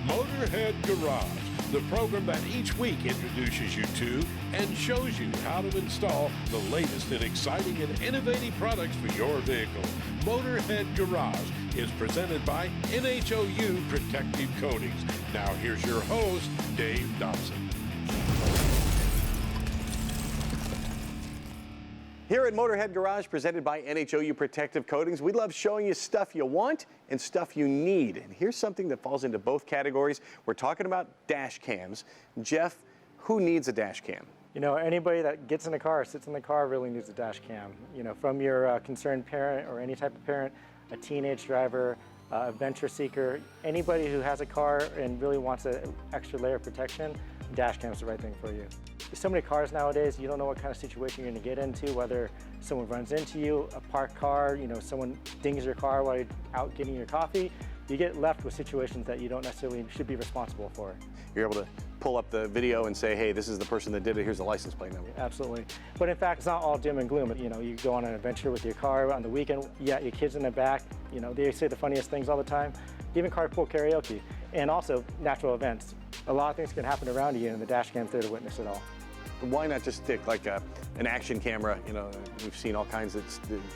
Motorhead Garage, the program that each week introduces you to and shows you how to install the latest in exciting and innovative products for your vehicle. Motorhead Garage is presented by NHOU Protective Coatings. Now here's your host, Dave Dobson. Here at Motorhead Garage, presented by NHOU Protective Coatings, we love showing you stuff you want and stuff you need. And here's something that falls into both categories. We're talking about dash cams. Jeff, who needs a dash cam? You know, anybody that gets in a car, sits in the car, really needs a dash cam. You know, from your concerned parent or any type of parent, a teenage driver, a venture seeker, anybody who has a car and really wants an extra layer of protection, dash cam is the right thing for you. There's so many cars nowadays, you don't know what kind of situation you're going to get into, whether someone runs into you, a parked car, you know, someone dings your car while you're out getting your coffee. You get left with situations that you don't necessarily should be responsible for. You're able to pull up the video and say, hey, this is the person that did it, here's the license plate number. Absolutely. But in fact, it's not all dim and gloom. You know, you go on an adventure with your car on the weekend, you got your kids in the back, you know, they say the funniest things all the time, even carpool karaoke, and also natural events. A lot of things can happen around you and the dash cam's there to witness it all. Why not just stick like an action camera? You know, we've seen all kinds that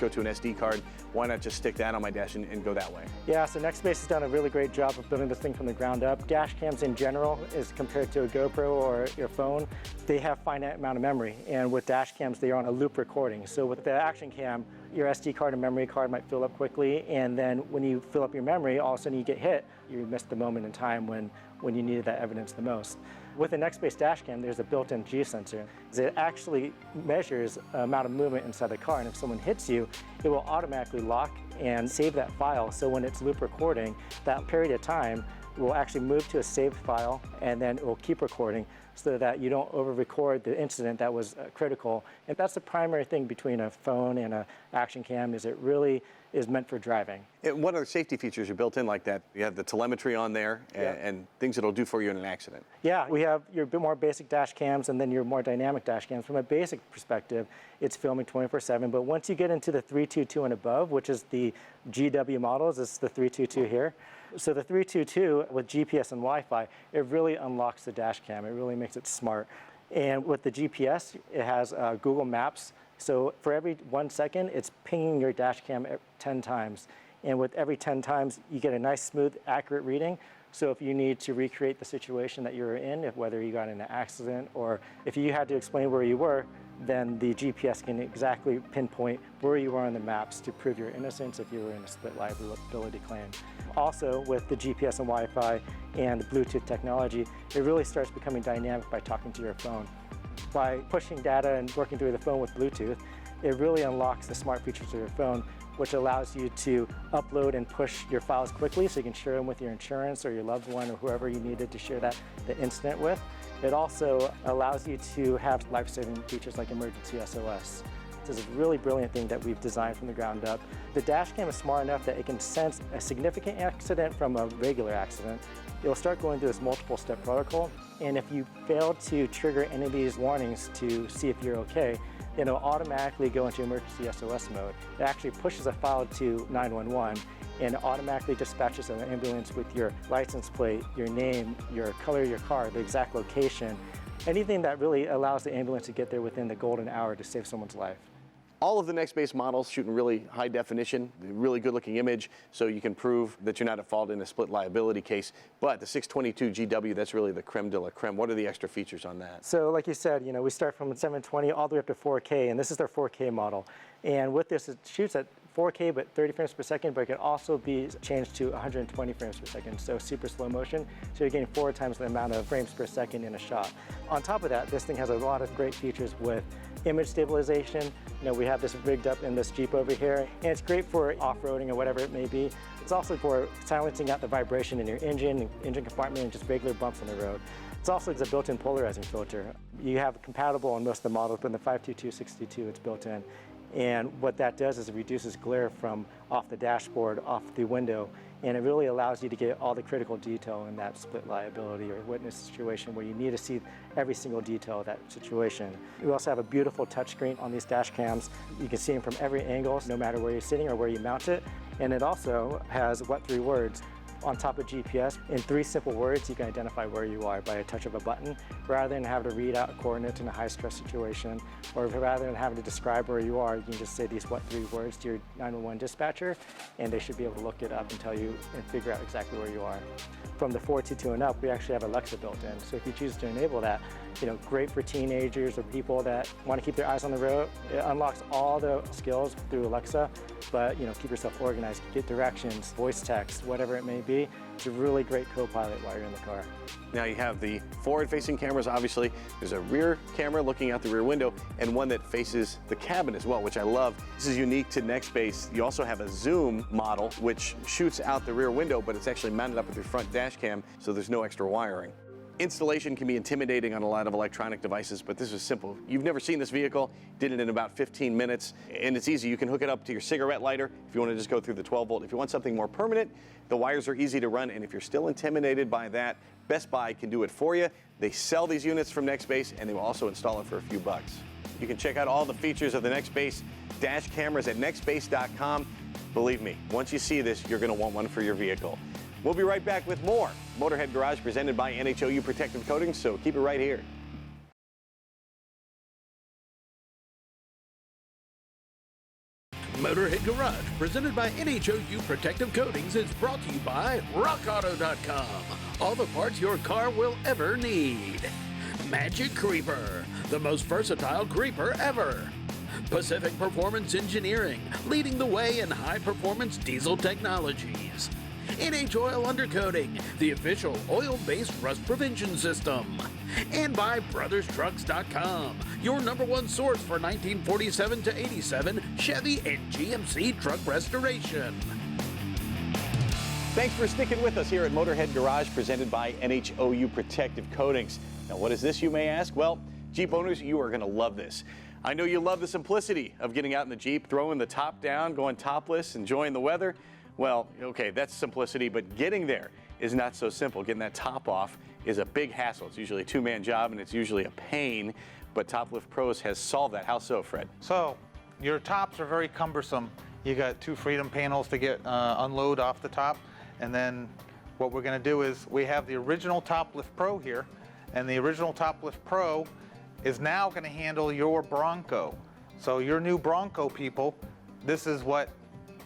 go to an SD card. Why not just stick that on my dash and go that way? Yeah, so Nextbase has done a really great job of building this thing from the ground up. Dash cams in general, as compared to a GoPro or your phone, they have finite amount of memory. And with dash cams, they are on a loop recording. So with the action cam, your SD card and memory card might fill up quickly. And then when you fill up your memory, all of a sudden you get hit. You missed the moment in time when you needed that evidence the most. With the Nextbase dash cam, there's a built-in G sensor. It actually measures the amount of movement inside the car, and if someone hits you, it will automatically lock and save that file. So when it's loop recording, that period of time will actually move to a saved file, and then it will keep recording so that you don't over-record the incident that was critical. And that's the primary thing between a phone and an action cam, is it really is meant for driving. And what other safety features are built in like that? You have the telemetry on there and things it'll do for you in an accident. Yeah, we have your bit more basic dash cams and then your more dynamic dash cams. From a basic perspective, it's filming 24/7, but once you get into the 322 and above, which is the GW models, this is the 322 here. So the 322 with GPS and Wi-Fi, it really unlocks the dash cam. It really makes it smart. And with the GPS, it has Google Maps. So for every 1 second, it's pinging your dash cam 10 times. And with every 10 times, you get a nice, smooth, accurate reading. So if you need to recreate the situation that you were in, whether you got in an accident or if you had to explain where you were, then the GPS can exactly pinpoint where you are on the maps to prove your innocence if you were in a split liability claim. Also, with the GPS and Wi-Fi and Bluetooth technology, it really starts becoming dynamic by talking to your phone. By pushing data and working through the phone with Bluetooth, it really unlocks the smart features of your phone, which allows you to upload and push your files quickly so you can share them with your insurance or your loved one or whoever you needed to share the incident with. It also allows you to have life-saving features like emergency SOS. This is a really brilliant thing that we've designed from the ground up. The dash cam is smart enough that it can sense a significant accident from a regular accident. It'll start going through this multiple step protocol, and if you fail to trigger any of these warnings to see if you're okay, then it'll automatically go into emergency SOS mode. It actually pushes a file to 911 and automatically dispatches an ambulance with your license plate, your name, your color of your car, the exact location, anything that really allows the ambulance to get there within the golden hour to save someone's life. All of the Nextbase models shoot in really high definition, really good looking image, so you can prove that you're not at fault in a split liability case. But the 622 GW, that's really the creme de la creme. What are the extra features on that? So like you said, you know, we start from 720 all the way up to 4K, and this is their 4K model. And with this, it shoots at 4K, but 30 frames per second, but it can also be changed to 120 frames per second, so super slow motion. So you're getting 4 times the amount of frames per second in a shot. On top of that, this thing has a lot of great features with image stabilization. You know, we have this rigged up in this Jeep over here, and it's great for off-roading or whatever it may be. It's also for silencing out the vibration in your engine compartment, and just regular bumps on the road. It's also a built-in polarizing filter. You have compatible on most of the models, but in the 522-62, it's built in. And what that does is it reduces glare from off the dashboard, off the window, and it really allows you to get all the critical detail in that split liability or witness situation where you need to see every single detail of that situation. We also have a beautiful touchscreen on these dash cams. You can see them from every angle, no matter where you're sitting or where you mount it. And it also has what 3 words. on top of GPS. In 3 simple words, you can identify where you are by a touch of a button, rather than having to read out a coordinate in a high-stress situation, or rather than having to describe where you are, you can just say these 3 words to your 911 dispatcher, and they should be able to look it up and tell you and figure out exactly where you are. From the 422 and up, we actually have Alexa built in. So if you choose to enable that, great for teenagers or people that want to keep their eyes on the road. It unlocks all the skills through Alexa, but keep yourself organized, get directions, voice text, whatever it may be. It's a really great co-pilot while you're in the car. Now you have the forward-facing cameras, obviously. There's a rear camera looking out the rear window and one that faces the cabin as well, which I love. This is unique to Nextbase. You also have a zoom model, which shoots out the rear window, but it's actually mounted up with your front dash cam, so there's no extra wiring. Installation can be intimidating on a lot of electronic devices, but this is simple. You've never seen this vehicle, did it in about 15 minutes, and it's easy. You can hook it up to your cigarette lighter if you want to just go through the 12 volt. If you want something more permanent, the wires are easy to run, and if you're still intimidated by that, Best Buy can do it for you. They sell these units from Nextbase, and they will also install it for a few bucks. You can check out all the features of the Nextbase dash cameras at nextbase.com. Believe me, once you see this, you're going to want one for your vehicle. We'll be right back with more Motorhead Garage presented by NHOU Protective Coatings, so keep it right here. Motorhead Garage, presented by NHOU Protective Coatings, is brought to you by RockAuto.com. All the parts your car will ever need. Magic Creeper, the most versatile creeper ever. Pacific Performance Engineering, leading the way in high-performance diesel technologies. NH Oil Undercoating, the official oil-based rust prevention system. And by BrothersTrucks.com, your #1 source for 1947 to 87 Chevy and GMC truck restoration. Thanks for sticking with us here at Motorhead Garage, presented by NHOU Protective Coatings. Now, what is this, you may ask? Well, Jeep owners, you are going to love this. I know you love the simplicity of getting out in the Jeep, throwing the top down, going topless, enjoying the weather. Well, okay, that's simplicity, but getting there is not so simple. Getting that top off is a big hassle. It's usually a 2-man job, and it's usually a pain, but Topless Pros has solved that. How so, Fred? So, your tops are very cumbersome. You got 2 freedom panels to get unload off the top, and then what we're gonna do is we have the original Topless Pro here, and the original Topless Pro is now gonna handle your Bronco. So your new Bronco people, this is what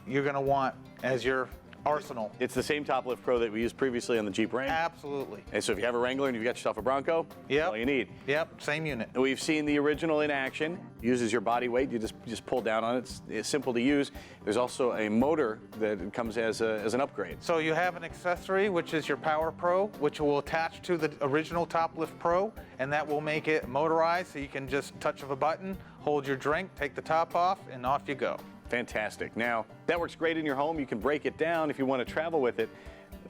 you're gonna want as your arsenal. It's the same Top Lift Pro that we used previously on the Jeep Wrangler. Absolutely. And so if you have a Wrangler and you've got yourself a Bronco, that's all you need. Yep, same unit. And we've seen the original in action. Uses your body weight. You just pull down on it. It's simple to use. There's also a motor that comes as an upgrade. So you have an accessory, which is your Power Pro, which will attach to the original Top Lift Pro, and that will make it motorized, so you can just touch of a button, hold your drink, take the top off, and off you go. Fantastic. Now, that works great in your home. You can break it down if you want to travel with it,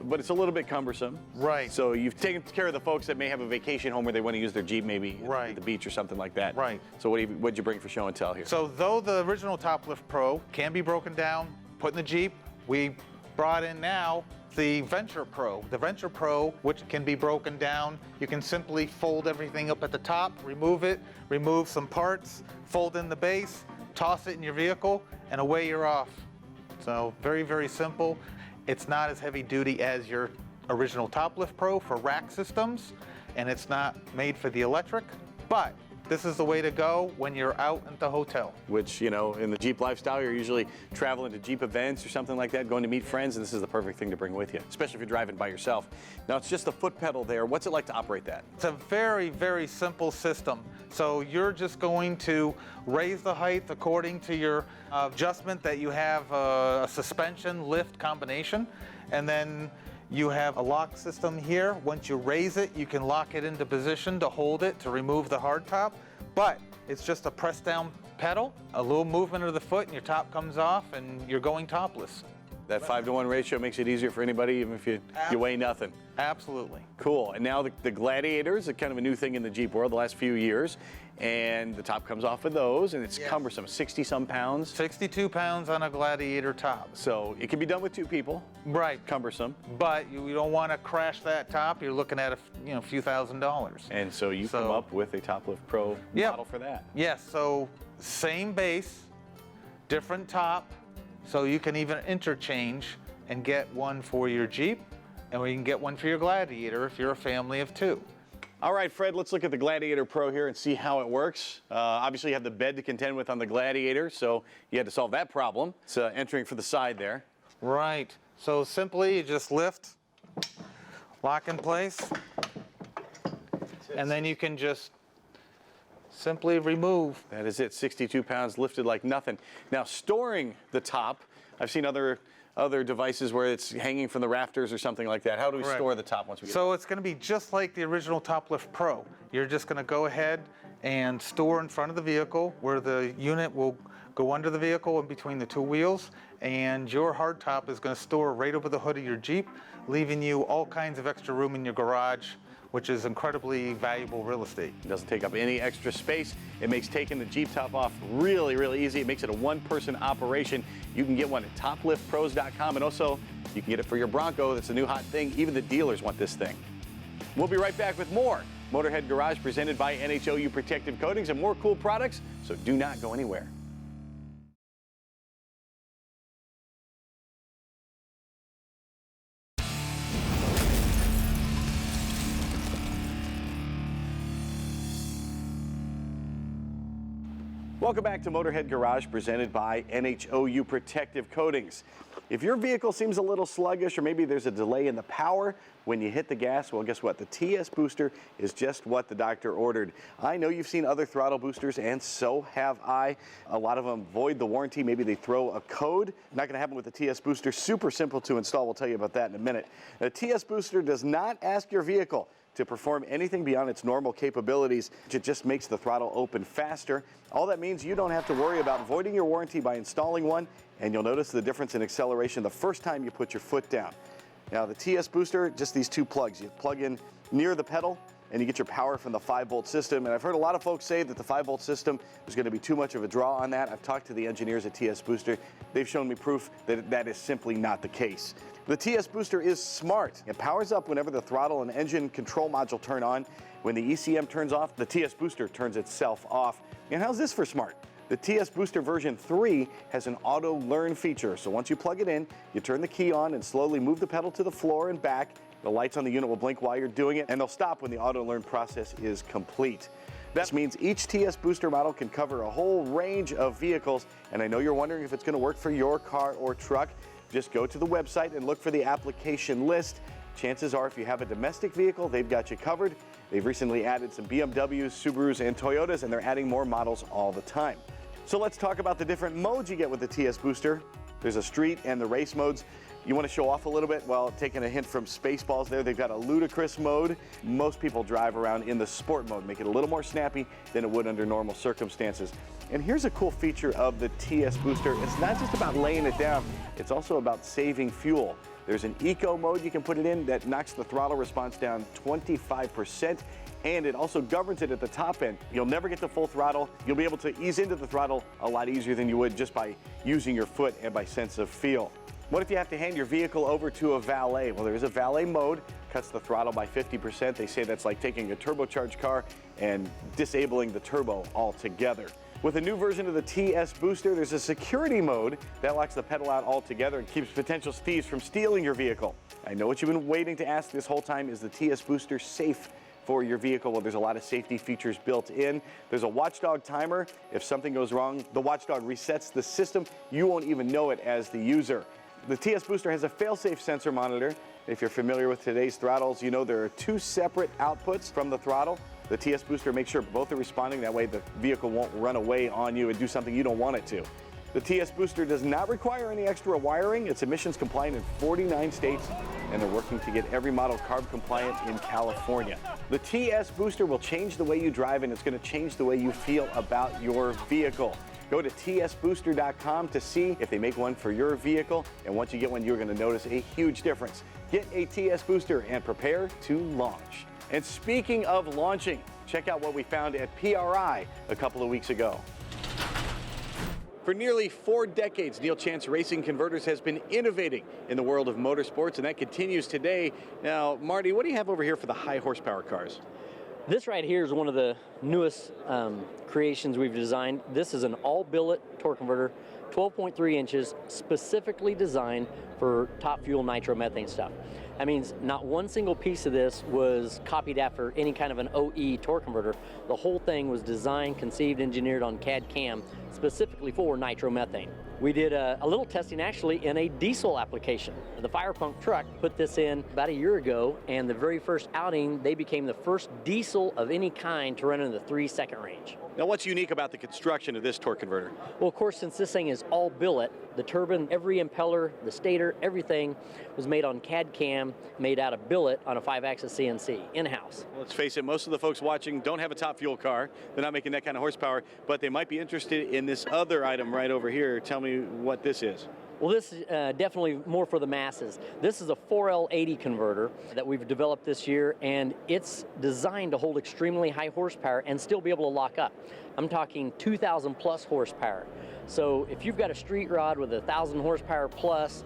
but it's a little bit cumbersome. Right. So you've taken care of the folks that may have a vacation home where they want to use their Jeep maybe at the beach or something like that. Right. So what'd you bring for show and tell here? So though the original Top Lift Pro can be broken down, put in the Jeep, we brought in now the Venture Pro. The Venture Pro, which can be broken down, you can simply fold everything up at the top, remove it, remove some parts, fold in the base, toss it in your vehicle, and away you're off. So very, very simple. It's not as heavy duty as your original Top Lift Pro for rack systems, and it's not made for the electric, but this is the way to go when you're out at the hotel. Which, in the Jeep lifestyle, you're usually traveling to Jeep events or something like that, going to meet friends, and this is the perfect thing to bring with you, especially if you're driving by yourself. Now, it's just the foot pedal there. What's it like to operate that? It's a very, very simple system. So you're just going to raise the height according to your adjustment that you have a suspension lift combination, and then you have a lock system here. Once you raise it, you can lock it into position to hold it, to remove the hard top. But it's just a press down pedal, a little movement of the foot, and your top comes off, and you're going topless. That 5-to-1 ratio makes it easier for anybody, even if you weigh nothing. Absolutely. Cool. And now the Gladiators are kind of a new thing in the Jeep world the last few years. And the top comes off of those, and it's cumbersome, 60-some pounds. 62 pounds on a Gladiator top. So it can be done with 2 people. Right. Cumbersome. But you don't want to crash that top. You're looking at a few $1,000s. And so you come up with a Top Lift Pro model for that. Yes. So same base, different top. So you can even interchange and get one for your Jeep and we can get one for your Gladiator if you're a family of 2. All right, Fred, let's look at the Gladiator Pro here and see how it works. Obviously, you have the bed to contend with on the Gladiator, so you had to solve that problem. It's entering for the side there. Right. So simply, you just lift, lock in place, and then you can just simply remove. That is it, 62 pounds lifted like nothing. Now, storing the top, I've seen other devices where it's hanging from the rafters or something like that. How do we store the top once we get it? So it's going to be just like the original Toplift Pro. You're just going to go ahead and store in front of the vehicle where the unit will go under the vehicle and between the 2 wheels, and your hardtop is going to store right over the hood of your Jeep, leaving you all kinds of extra room in your garage, which is incredibly valuable real estate. It doesn't take up any extra space. It makes taking the Jeep top off really, really easy. It makes it a one-person operation. You can get one at topliftpros.com, and also you can get it for your Bronco. That's a new hot thing. Even the dealers want this thing. We'll be right back with more Motorhead Garage presented by NHOU Protective Coatings and more cool products, so do not go anywhere. Welcome back to Motorhead Garage presented by NHOU Protective Coatings. If your vehicle seems a little sluggish or maybe there's a delay in the power when you hit the gas, well, guess what? The TS booster is just what the doctor ordered. I know you've seen other throttle boosters, and so have I. A lot of them void the warranty. Maybe they throw a code. Not going to happen with the TS booster. Super simple to install. We'll tell you about that in a minute. The TS booster does not ask your vehicle to perform anything beyond its normal capabilities. It just makes the throttle open faster. All that means you don't have to worry about voiding your warranty by installing one, and you'll notice the difference in acceleration the first time you put your foot down. Now the TS booster, just these 2 plugs. You plug in near the pedal and you get your power from the 5-volt system. And I've heard a lot of folks say that the 5-volt system is going to be too much of a draw on that. I've talked to the engineers at TS Booster. They've shown me proof that that is simply not the case. The TS Booster is smart. It powers up whenever the throttle and engine control module turn on. When the ECM turns off, the TS Booster turns itself off. And how's this for smart? The TS Booster version 3 has an auto learn feature. So once you plug it in, you turn the key on and slowly move the pedal to the floor and back. The lights on the unit will blink while you're doing it, and they'll stop when the auto learn process is complete. That means each TS Booster model can cover a whole range of vehicles, and I know you're wondering if it's going to work for your car or truck. Just go to the website and look for the application list. Chances are if you have a domestic vehicle, they've got you covered. They've recently added some BMWs, Subarus, and Toyotas, and they're adding more models all the time. So let's talk about the different modes you get with the TS Booster. There's a street and the race modes. You want to show off a little bit? Well, taking a hint from Spaceballs there, they've got a ludicrous mode. Most people drive around in the sport mode, make it a little more snappy than it would under normal circumstances. And here's a cool feature of the TS Booster. It's not just about laying it down, it's also about saving fuel. There's an eco mode you can put it in that knocks the throttle response down 25%, and it also governs it at the top end. You'll never get to full throttle. You'll be able to ease into the throttle a lot easier than you would just by using your foot and by sense of feel. What if you have to hand your vehicle over to a valet? Well, there is a valet mode, cuts the throttle by 50%. They say that's like taking a turbocharged car and disabling the turbo altogether. With a new version of the TS Booster, there's a security mode that locks the pedal out altogether and keeps potential thieves from stealing your vehicle. I know what you've been waiting to ask this whole time, is the TS Booster safe for your vehicle? Well, there's a lot of safety features built in. There's a watchdog timer. If something goes wrong, the watchdog resets the system. You won't even know it as the user. The TS Booster has a fail-safe sensor monitor. If you're familiar with today's throttles, you know there are 2 separate outputs from the throttle. The TS Booster makes sure both are responding. That way the vehicle won't run away on you and do something you don't want it to. The TS Booster does not require any extra wiring. It's emissions compliant in 49 states, and they're working to get every model carb compliant in California. The TS Booster will change the way you drive, and it's going to change the way you feel about your vehicle. Go to tsbooster.com to see if they make one for your vehicle, and once you get one, you're going to notice a huge difference. Get a TS Booster and prepare to launch. And speaking of launching, check out what we found at PRI a couple of weeks ago. For nearly 4 decades, Neil Chance Racing Converters has been innovating in the world of motorsports, and that continues today. Now, Marty, what do you have over here for the high horsepower cars? This right here is one of the newest creations we've designed. This is an all-billet torque converter, 12.3 inches, specifically designed for top fuel nitromethane stuff. That means not one single piece of this was copied after any kind of an OE torque converter. The whole thing was designed, conceived, engineered on CAD CAM specifically for nitromethane. We did a little testing actually in a diesel application. The fire pump truck put this in about a year ago, and the very first outing, they became the first diesel of any kind to run in the 3-second range. Now, what's unique about the construction of this torque converter? Well, of course, since this thing is all billet, the turbine, every impeller, the stator, everything was made on CAD CAM, made out of billet on a 5-axis CNC, in-house. Let's face it, most of the folks watching don't have a top fuel car. They're not making that kind of horsepower, but they might be interested in this other item right over here. Tell me what this is. Well, this is definitely more for the masses. This is a 4L80 converter that we've developed this year, and it's designed to hold extremely high horsepower and still be able to lock up. I'm talking 2,000 plus horsepower. So if you've got a street rod with 1,000 horsepower plus,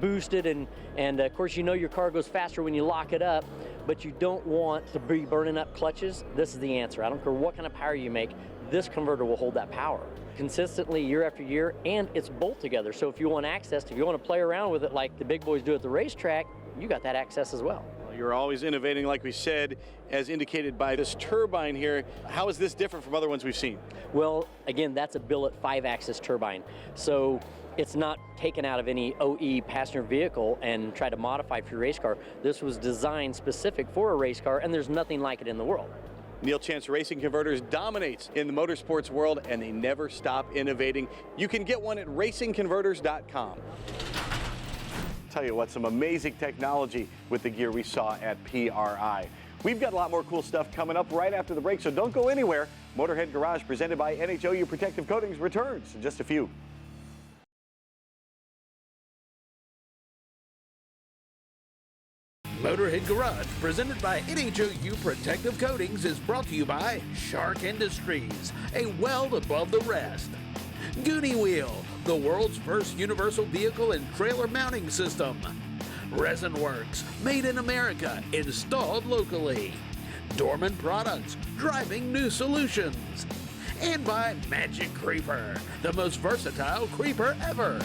boosted, and of course you know your car goes faster when you lock it up, but you don't want to be burning up clutches, this is the answer. I don't care what kind of power you make, this converter will hold that power consistently year after year, and it's bolt together. So if you want access, if you want to play around with it like the big boys do at the racetrack, you got that access as well. You're always innovating, like we said, as indicated by this turbine here. How is this different from other ones we've seen? Well, again, that's a billet 5-axis turbine. So it's not taken out of any OE passenger vehicle and tried to modify for your race car. This was designed specific for a race car, and there's nothing like it in the world. Neil Chance Racing Converters dominates in the motorsports world, and they never stop innovating. You can get one at racingconverters.com. Tell you what, some amazing technology with the gear we saw at PRI. We've got a lot more cool stuff coming up right after the break, so don't go anywhere. Motorhead Garage, presented by NHOU Protective Coatings, returns in just a few. Motorhead Garage, presented by NHOU Protective Coatings, is brought to you by Shark Industries, a weld above the rest. Goonie Wheel, the world's first universal vehicle and trailer mounting system. Resin Works, made in America, installed locally. Dorman Products, driving new solutions. And by Magic Creeper, the most versatile creeper ever.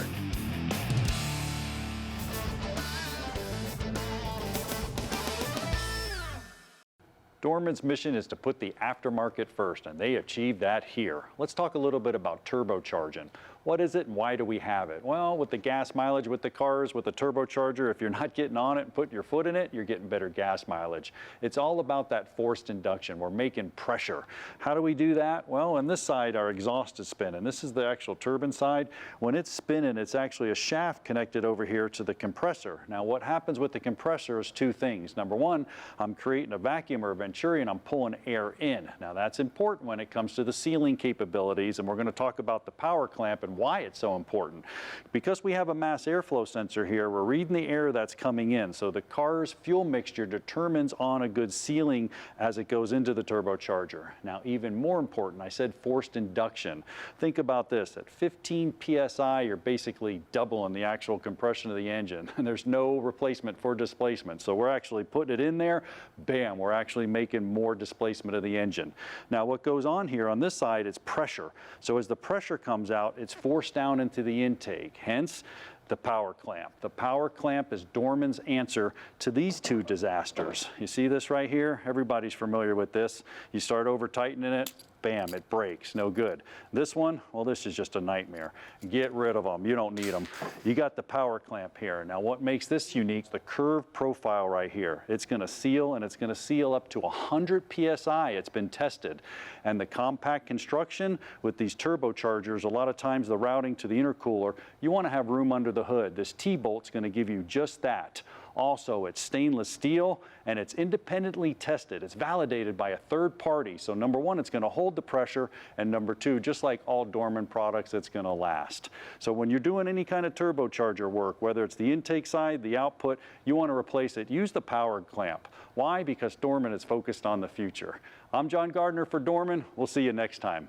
Dorman's mission is to put the aftermarket first, and they achieve that here. Let's talk a little bit about turbocharging. What is it and why do we have it? Well, with the gas mileage with the cars, with the turbocharger, if you're not getting on it and putting your foot in it, you're getting better gas mileage. It's all about that forced induction. We're making pressure. How do we do that? Well, on this side, our exhaust is spinning. This is the actual turbine side. When it's spinning, it's actually a shaft connected over here to the compressor. Now, what happens with the compressor is two things. Number one, I'm creating a vacuum or a venturi, and I'm pulling air in. Now, that's important when it comes to the sealing capabilities, and we're going to talk about the power clamp and why it's so important. Because we have a mass airflow sensor here, we're reading the air that's coming in. So the car's fuel mixture determines on a good sealing as it goes into the turbocharger. Now, even more important, I said forced induction. Think about this. At 15 PSI, you're basically doubling the actual compression of the engine. And there's no replacement for displacement. So we're actually putting it in there. Bam, we're actually making more displacement of the engine. Now, what goes on here on this side is pressure. So as the pressure comes out, it's forced down into the intake, hence the power clamp. The power clamp is Dorman's answer to these two disasters. You see this right here? Everybody's familiar with this. You start over tightening it, bam, it breaks, no good. This one, well, this is just a nightmare. Get rid of them, you don't need them. You got the power clamp here. Now what makes this unique, the curved profile right here. It's gonna seal, and it's gonna seal up to 100 PSI, it's been tested. And the compact construction with these turbochargers, a lot of times the routing to the intercooler, you wanna have room under the hood. This T-bolt's gonna give you just that. Also, it's stainless steel, and it's independently tested. It's validated by a third party. So number one, it's going to hold the pressure, and number two, just like all Dorman products, it's going to last. So when you're doing any kind of turbocharger work, whether it's the intake side, the output, you want to replace it, use the power clamp. Why? Because Dorman is focused on the future. I'm John Gardner for Dorman. We'll see you next time.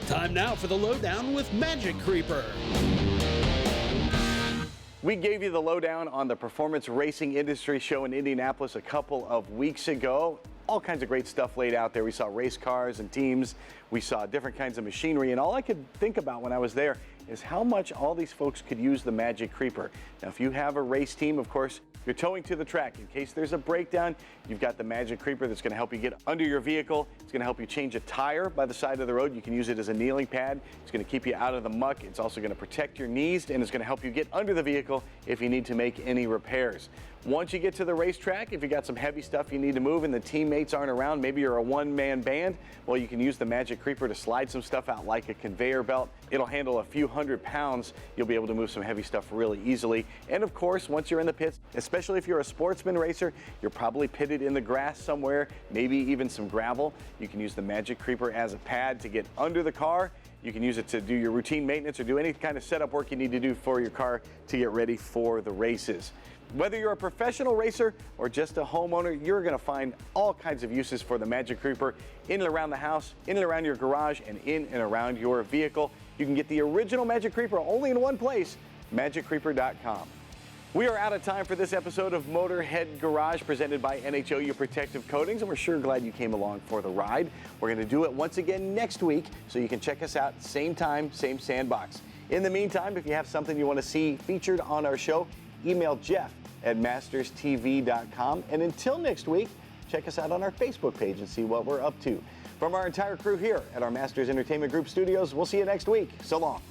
Time now for the lowdown with Magic Creeper. We gave you the lowdown on the Performance Racing Industry Show in Indianapolis a couple of weeks ago. All kinds of great stuff laid out there. We saw race cars and teams. We saw different kinds of machinery. And all I could think about when I was there is how much all these folks could use the Magic Creeper. Now, if you have a race team, of course, you're towing to the track. In case there's a breakdown, you've got the Magic Creeper that's going to help you get under your vehicle. It's going to help you change a tire by the side of the road. You can use it as a kneeling pad. It's going to keep you out of the muck. It's also going to protect your knees, and it's going to help you get under the vehicle if you need to make any repairs. Once you get to the racetrack, if you got some heavy stuff you need to move and the teammates aren't around, maybe you're a one-man band, well, you can use the Magic Creeper to slide some stuff out like a conveyor belt. It'll handle a few hundred pounds. You'll be able to move some heavy stuff really easily. And of course, once you're in the pits, especially if you're a sportsman racer, you're probably pitted in the grass somewhere, maybe even some gravel. You can use the Magic Creeper as a pad to get under the car. You can use it to do your routine maintenance or do any kind of setup work you need to do for your car to get ready for the races. Whether you're a professional racer or just a homeowner, you're going to find all kinds of uses for the Magic Creeper in and around the house, in and around your garage, and in and around your vehicle. You can get the original Magic Creeper only in one place, MagicCreeper.com. We are out of time for this episode of Motorhead Garage presented by NHOU Protective Coatings, and we're sure glad you came along for the ride. We're going to do it once again next week, so you can check us out same time, same sandbox. In the meantime, if you have something you want to see featured on our show, email Jeff at masterstv.com. And until next week, check us out on our Facebook page and see what we're up to. From our entire crew here at our Masters Entertainment Group studios, we'll see you next week. So long.